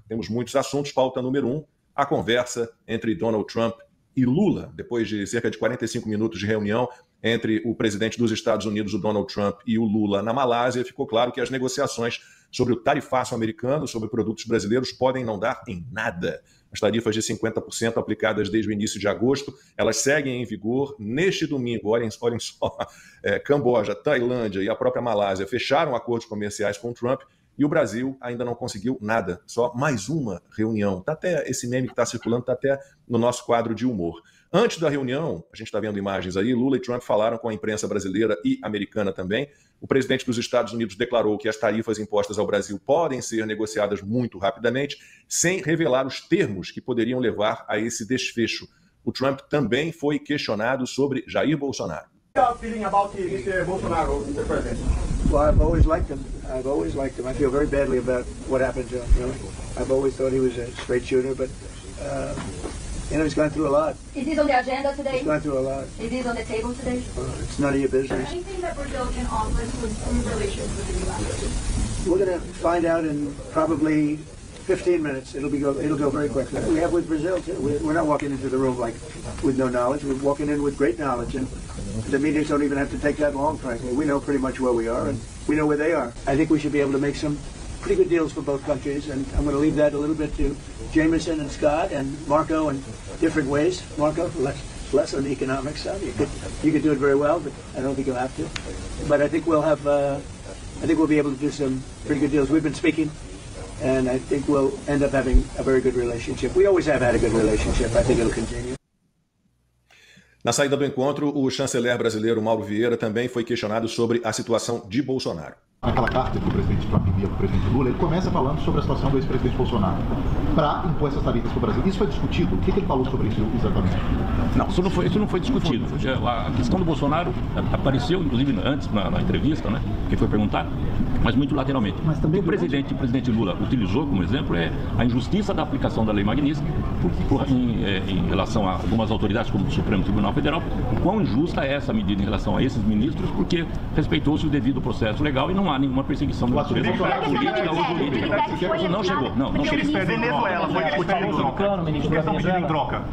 Temos muitos assuntos. Pauta número 1, a conversa entre Donald Trump e Lula. Depois de cerca de 45 minutos de reunião entre o presidente dos Estados Unidos, o Donald Trump, e o Lula na Malásia, ficou claro que as negociações sobre o tarifaço americano, sobre produtos brasileiros, podem não dar em nada. As tarifas de 50% aplicadas desde o início de agosto, elas seguem em vigor neste domingo. Olhem só, Camboja, Tailândia e a própria Malásia fecharam acordos comerciais com o Trump e o Brasil ainda não conseguiu nada, só mais uma reunião. Tá até esse meme que está circulando, está até no nosso quadro de humor. Antes da reunião, a gente está vendo imagens aí, Lula e Trump falaram com a imprensa brasileira e americana também. O presidente dos Estados Unidos declarou que as tarifas impostas ao Brasil podem ser negociadas muito rapidamente, sem revelar os termos que poderiam levar a esse desfecho. O Trump também foi questionado sobre Jair Bolsonaro. How are you feeling about Mr. Bolsonaro, Mr. President? Well, I've always liked him. I feel very badly about what happened to him. You know? I've always thought he was a straight shooter, but he's gone through a lot. Is this on the agenda today? He's gone through a lot. Is this on the table today? It's none of your business. Anything that Brazil can offer to improve relations with the U.S.? We're going to find out in probably 15 minutes. It'll go very quickly. We have with Brazil too. We're not walking into the room like with no knowledge. We're walking in with great knowledge, and the meetings don't even have to take that long, frankly. We know pretty much where we are, and we know where they are. I think we should be able to make some pretty good deals for both countries, and I'm going to leave that a little bit to Jameson and Scott and Marco in different ways. Marco, less on the economic side. You could do it very well, but I don't think you'll have to. But I think we'll be able to do some pretty good deals. We've been speaking, and I think we'll end up having a very good relationship. We always have had a good relationship. I think it'll continue. Na saída do encontro, o chanceler brasileiro Mauro Vieira também foi questionado sobre a situação de Bolsonaro. Aquela carta que o presidente Trump envia para o presidente Lula, ele começa falando sobre a situação do ex-presidente Bolsonaro para impor essas tarifas para o Brasil. Isso foi discutido? O que ele falou sobre isso exatamente? Não, isso não foi discutido. A questão do Bolsonaro apareceu, inclusive, antes na entrevista, né, que foi perguntado, mas muito lateralmente. Mas também o presidente Lula utilizou como exemplo a injustiça da aplicação da lei Magnitsky em relação a algumas autoridades, como o Supremo Tribunal Federal, o quão injusta é essa medida em relação a esses ministros, porque respeitou-se o devido processo legal e não há nenhuma perseguição de natureza política ou jurídica. Não chegou. Não chegou. Venezuela foi discutido em troca.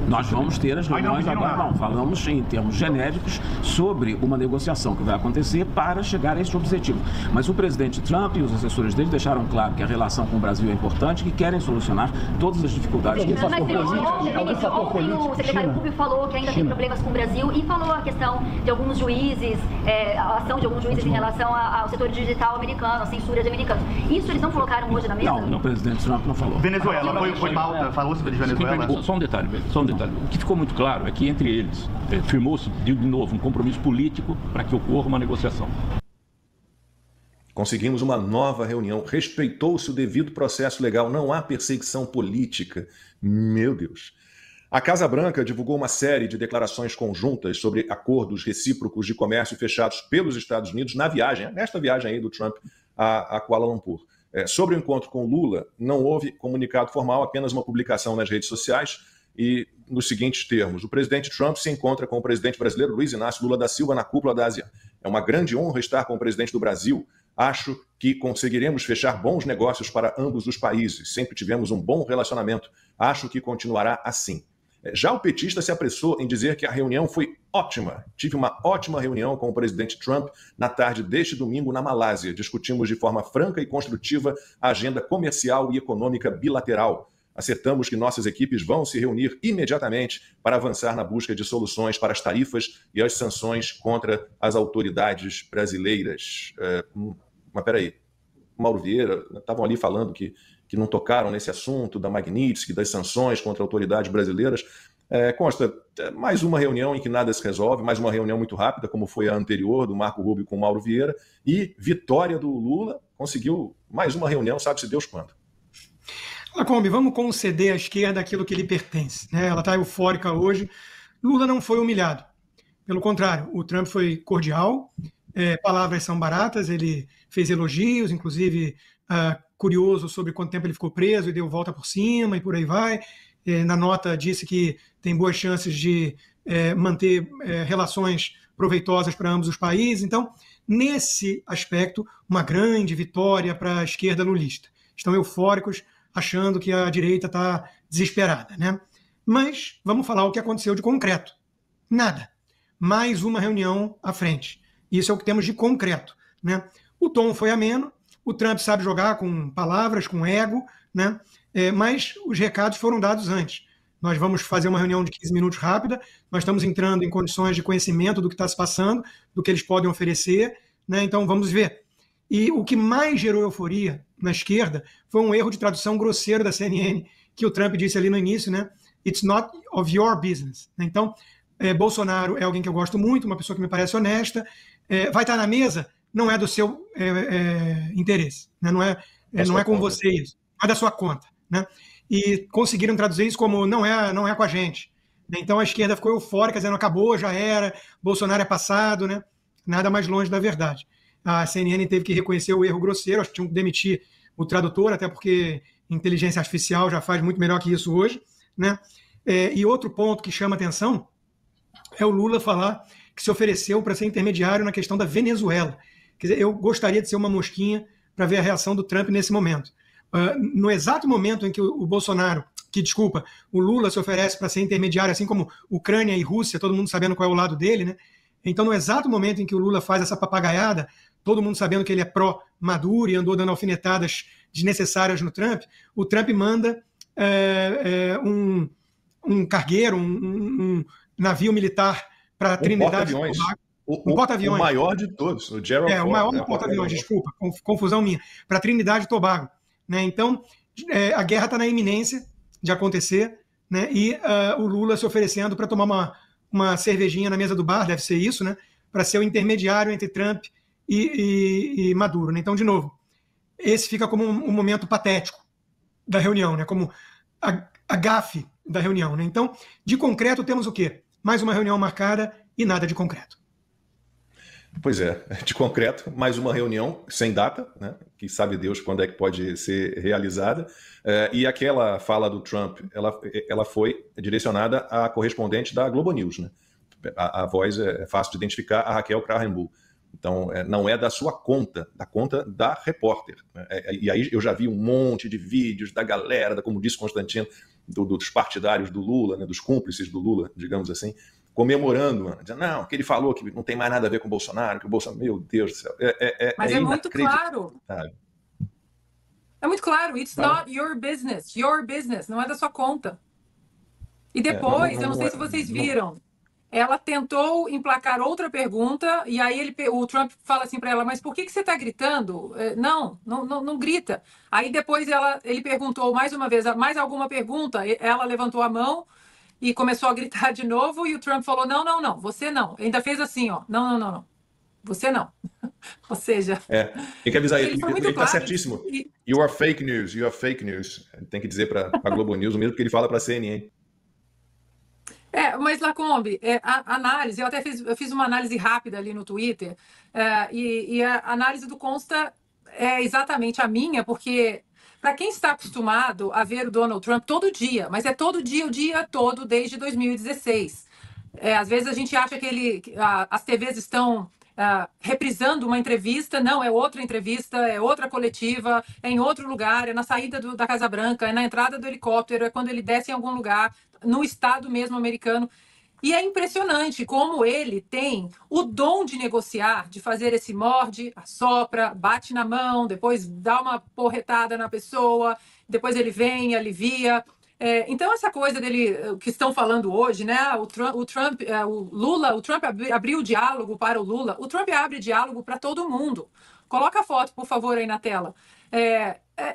Nós vamos ter as reuniões agora, não, falamos em termos genéricos sobre uma negociação que vai acontecer para chegar a esse objetivo. Mas o presidente Trump e os assessores dele deixaram claro que a relação com o Brasil é importante, que querem solucionar todas as dificuldades. Mas o secretário Rubio falou que ainda tem problemas com o Brasil e falou a questão de alguns juízes, a ação de alguns juízes em relação ao setor digital americano, a censura de americanos. Isso eles não colocaram hoje na mesa? Não, o presidente Trump não falou. Venezuela, foi pauta, falou sobre Venezuela? Só um detalhe. O que ficou muito claro é que entre eles firmou-se de novo um compromisso político para que ocorra uma negociação. Conseguimos uma nova reunião, respeitou-se o devido processo legal, não há perseguição política. Meu Deus. A Casa Branca divulgou uma série de declarações conjuntas sobre acordos recíprocos de comércio fechados pelos Estados Unidos nesta viagem aí do Trump a Kuala Lumpur. Sobre o encontro com Lula, não houve comunicado formal, apenas uma publicação nas redes sociais e nos seguintes termos: o presidente Trump se encontra com o presidente brasileiro Luiz Inácio Lula da Silva na cúpula da ASEAN. É uma grande honra estar com o presidente do Brasil. Acho que conseguiremos fechar bons negócios para ambos os países. Sempre tivemos um bom relacionamento. Acho que continuará assim. Já o petista se apressou em dizer que a reunião foi ótima. Tive uma ótima reunião com o presidente Trump na tarde deste domingo na Malásia. Discutimos de forma franca e construtiva a agenda comercial e econômica bilateral. Acertamos que nossas equipes vão se reunir imediatamente para avançar na busca de soluções para as tarifas e as sanções contra as autoridades brasileiras. Mas peraí, Mauro Vieira, estavam ali falando que não tocaram nesse assunto da Magnitsky, das sanções contra autoridades brasileiras. Consta, mais uma reunião em que nada se resolve, mais uma reunião muito rápida, como foi a anterior, do Marco Rubio com o Mauro Vieira, e vitória do Lula, conseguiu mais uma reunião, sabe-se Deus quando. Lacombe, vamos conceder à esquerda aquilo que lhe pertence, né? Ela está eufórica hoje. Lula não foi humilhado. Pelo contrário, o Trump foi cordial, palavras são baratas, ele fez elogios, inclusive curioso sobre quanto tempo ele ficou preso e deu volta por cima e por aí vai. Na nota disse que tem boas chances de manter relações proveitosas para ambos os países. Então, nesse aspecto, uma grande vitória para a esquerda lulista. Estão eufóricos achando que a direita está desesperada, né? Mas vamos falar o que aconteceu de concreto. Nada. Mais uma reunião à frente. Isso é o que temos de concreto, né? O tom foi ameno, o Trump sabe jogar com palavras, com ego, né? Mas os recados foram dados antes. Nós vamos fazer uma reunião de 15 minutos rápida, nós estamos entrando em condições de conhecimento do que está se passando, do que eles podem oferecer, né? Então vamos ver. E o que mais gerou euforia na esquerda foi um erro de tradução grosseiro da CNN, que o Trump disse ali no início, né? It's not of your business. Então, Bolsonaro é alguém que eu gosto muito, uma pessoa que me parece honesta, vai estar na mesa, não é do seu interesse, né? Não é com você isso, não é da sua conta, né? E conseguiram traduzir isso como não é com a gente. Então a esquerda ficou eufórica, dizendo acabou, já era, Bolsonaro é passado, né? Nada mais longe da verdade. A CNN teve que reconhecer o erro grosseiro, acho que tinham que demitir o tradutor, até porque inteligência artificial já faz muito melhor que isso hoje, né? E outro ponto que chama atenção é o Lula falar que se ofereceu para ser intermediário na questão da Venezuela. Quer dizer, eu gostaria de ser uma mosquinha para ver a reação do Trump nesse momento. No exato momento em que o Lula se oferece para ser intermediário, assim como Ucrânia e Rússia, todo mundo sabendo qual é o lado dele, né? Então, no exato momento em que o Lula faz essa papagaiada, todo mundo sabendo que ele é pró-Maduro e andou dando alfinetadas desnecessárias no Trump, o Trump manda um cargueiro, um navio militar para Trinidade e Tobago. Um porta-aviões. O maior de todos, o Gerald Ford. O maior porta-aviões, desculpa, confusão minha, para Trinidade e Tobago. Né? Então, a guerra está na iminência de acontecer, né? E o Lula se oferecendo para tomar uma cervejinha na mesa do bar, deve ser isso, né? Para ser o intermediário entre Trump e Maduro. Né? Então, de novo, esse fica como um momento patético da reunião, né? Como a gafe da reunião. Né? Então, de concreto, temos o quê? Mais uma reunião marcada e nada de concreto. Pois é, de concreto, mais uma reunião sem data, né? Que sabe Deus quando é que pode ser realizada. E aquela fala do Trump, ela foi direcionada à correspondente da Globo News, né? A voz é fácil de identificar, a Raquel Krahenbuhl. Então, não é da sua conta, da conta da repórter. Né? E aí eu já vi um monte de vídeos da galera, como disse Constantino, dos partidários do Lula, né? Dos cúmplices do Lula, digamos assim, comemorando, mano, dizendo, não, que ele falou que não tem mais nada a ver com o Bolsonaro, que o Bolsonaro, meu Deus do céu. Mas é muito claro. É muito claro, it's not your business, não é da sua conta. E depois, eu não sei se vocês viram, ela tentou emplacar outra pergunta, e aí o Trump fala assim para ela, mas por que você está gritando? Não grita. Aí depois ele perguntou mais uma vez, mais alguma pergunta, ela levantou a mão, e começou a gritar de novo, e o Trump falou, não, você não. Ainda fez assim, ó, não, você não. Ou seja... tem que avisar ele está claro, certíssimo. You are fake news. Tem que dizer para a Globo News o mesmo que ele fala para a CNN. Mas Lacombe, a análise, eu fiz uma análise rápida ali no Twitter, e a análise do Consta é exatamente a minha, porque... Para quem está acostumado a ver o Donald Trump todo dia, mas é todo dia, o dia todo, desde 2016. Às vezes a gente acha que as TVs estão reprisando uma entrevista, não, é outra entrevista, é outra coletiva, é em outro lugar, é na saída da Casa Branca, é na entrada do helicóptero, é quando ele desce em algum lugar, no estado mesmo americano. E é impressionante como ele tem o dom de negociar, de fazer esse morde, assopra, bate na mão, depois dá uma porretada na pessoa, depois ele vem, alivia. Então, essa coisa dele, que estão falando hoje, né? O Trump abriu o diálogo para o Lula. O Trump abre diálogo para todo mundo. Coloca a foto, por favor, aí na tela.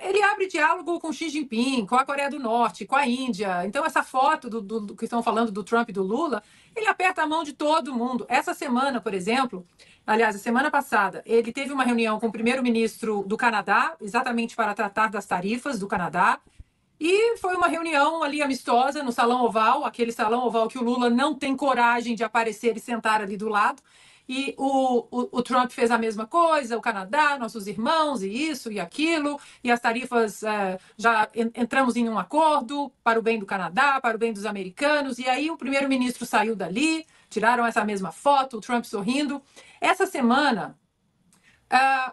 Ele abre diálogo com Xi Jinping, com a Coreia do Norte, com a Índia. Então, essa foto do que estão falando do Trump e do Lula, ele aperta a mão de todo mundo. Essa semana, por exemplo, aliás, a semana passada, ele teve uma reunião com o primeiro-ministro do Canadá, exatamente para tratar das tarifas do Canadá. E foi uma reunião ali amistosa no Salão Oval, aquele Salão Oval que o Lula não tem coragem de aparecer e sentar ali do lado. E o Trump fez a mesma coisa, o Canadá, nossos irmãos, e isso e aquilo, e as tarifas, já entramos em um acordo para o bem do Canadá, para o bem dos americanos, e aí o primeiro-ministro saiu dali, tiraram essa mesma foto, o Trump sorrindo. Essa semana,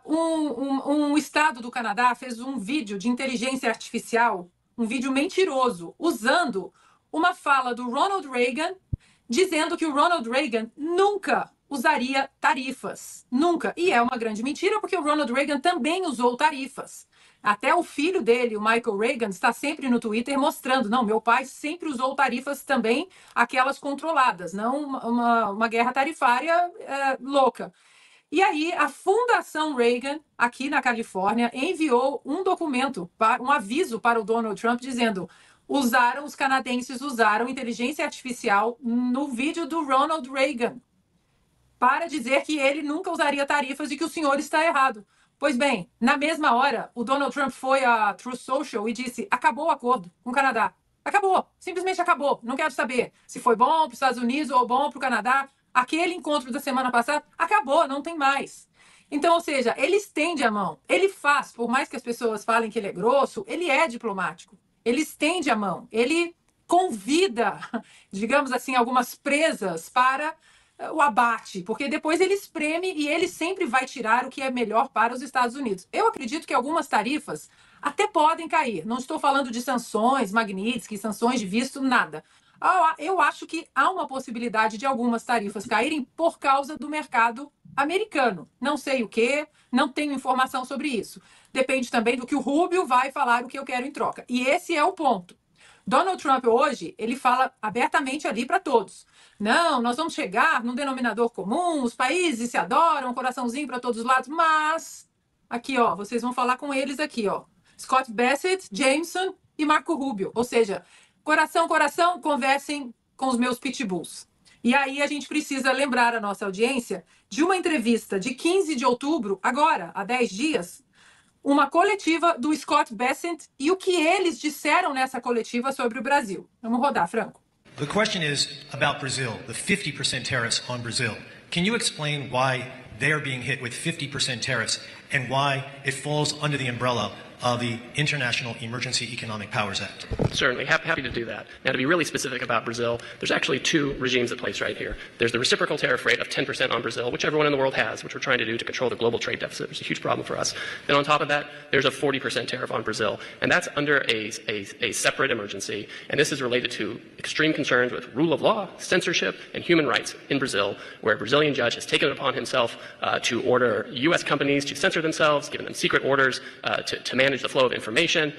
Um estado do Canadá fez um vídeo de inteligência artificial, um vídeo mentiroso, usando uma fala do Ronald Reagan, dizendo que o Ronald Reagan nunca usaria tarifas. Nunca. E é uma grande mentira, porque o Ronald Reagan também usou tarifas. Até o filho dele, o Michael Reagan, está sempre no Twitter mostrando, não, meu pai sempre usou tarifas também, aquelas controladas, não uma guerra tarifária louca. E aí, a Fundação Reagan, aqui na Califórnia, enviou um documento, um aviso para o Donald Trump, dizendo: os canadenses usaram inteligência artificial no vídeo do Ronald Reagan, para dizer que ele nunca usaria tarifas e que o senhor está errado. Pois bem, na mesma hora, o Donald Trump foi à Truth Social e disse: acabou o acordo com o Canadá. Acabou, simplesmente acabou. Não quero saber se foi bom para os Estados Unidos ou bom para o Canadá. Aquele encontro da semana passada acabou, não tem mais. Então, ou seja, ele estende a mão. Ele faz, por mais que as pessoas falem que ele é grosso, ele é diplomático. Ele estende a mão. Ele convida, digamos assim, algumas presas para o abate, porque depois ele espreme e ele sempre vai tirar o que é melhor para os Estados Unidos. Eu acredito que algumas tarifas até podem cair. Não estou falando de sanções, Magnitsky, sanções de visto, nada. Eu acho que há uma possibilidade de algumas tarifas caírem por causa do mercado americano. Não sei o que, não tenho informação sobre isso. Depende também do que o Rubio vai falar, o que eu quero em troca. E esse é o ponto. Donald Trump hoje, ele fala abertamente ali para todos. Não, nós vamos chegar num denominador comum, os países se adoram, um coraçãozinho para todos os lados, mas aqui, ó, vocês vão falar com eles aqui, ó. Scott Bassett, Jameson e Marco Rubio. Ou seja, coração, coração, conversem com os meus pitbulls. E aí a gente precisa lembrar a nossa audiência de uma entrevista de 15 de outubro, agora, há 10 dias, uma coletiva do Scott Bassett e o que eles disseram nessa coletiva sobre o Brasil. Vamos rodar, Franco. The question is about Brazil, the 50% tariffs on Brazil. Can you explain why they are being hit with 50% tariffs and why it falls under the umbrella of the International Emergency Economic Powers Act? Certainly, happy to do that. Now, to be really specific about Brazil, there's actually two regimes at place right here. There's the reciprocal tariff rate of 10% on Brazil, which everyone in the world has, which we're trying to do to control the global trade deficit, which is a huge problem for us. Then on top of that, there's a 40% tariff on Brazil, and that's under a separate emergency, and this is related to extreme concerns with rule of law, censorship, and human rights in Brazil, where a Brazilian judge has taken it upon himself to order U.S. companies to censor themselves, given them secret orders to manage the flow of information,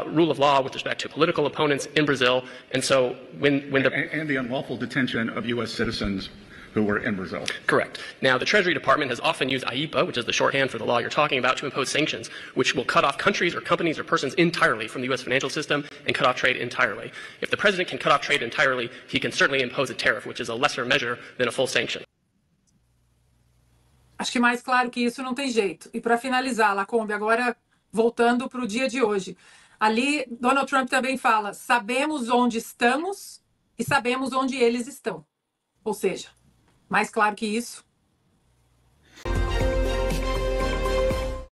rule of law with respect to political opponents in Brazil. And so when the unlawful detention of U.S. citizens who were in Brazil. Correct. Now, the Treasury Department has often used IEPA, which is the shorthand for the law you're talking about, to impose sanctions, which will cut off countries or companies or persons entirely from the U.S. financial system and cut off trade entirely. If the president can cut off trade entirely, he can certainly impose a tariff, which is a lesser measure than a full sanction. Acho que mais claro que isso não tem jeito. E para finalizar, Lacombe, agora voltando para o dia de hoje. Ali, Donald Trump também fala: sabemos onde estamos e sabemos onde eles estão. Ou seja, mais claro que isso,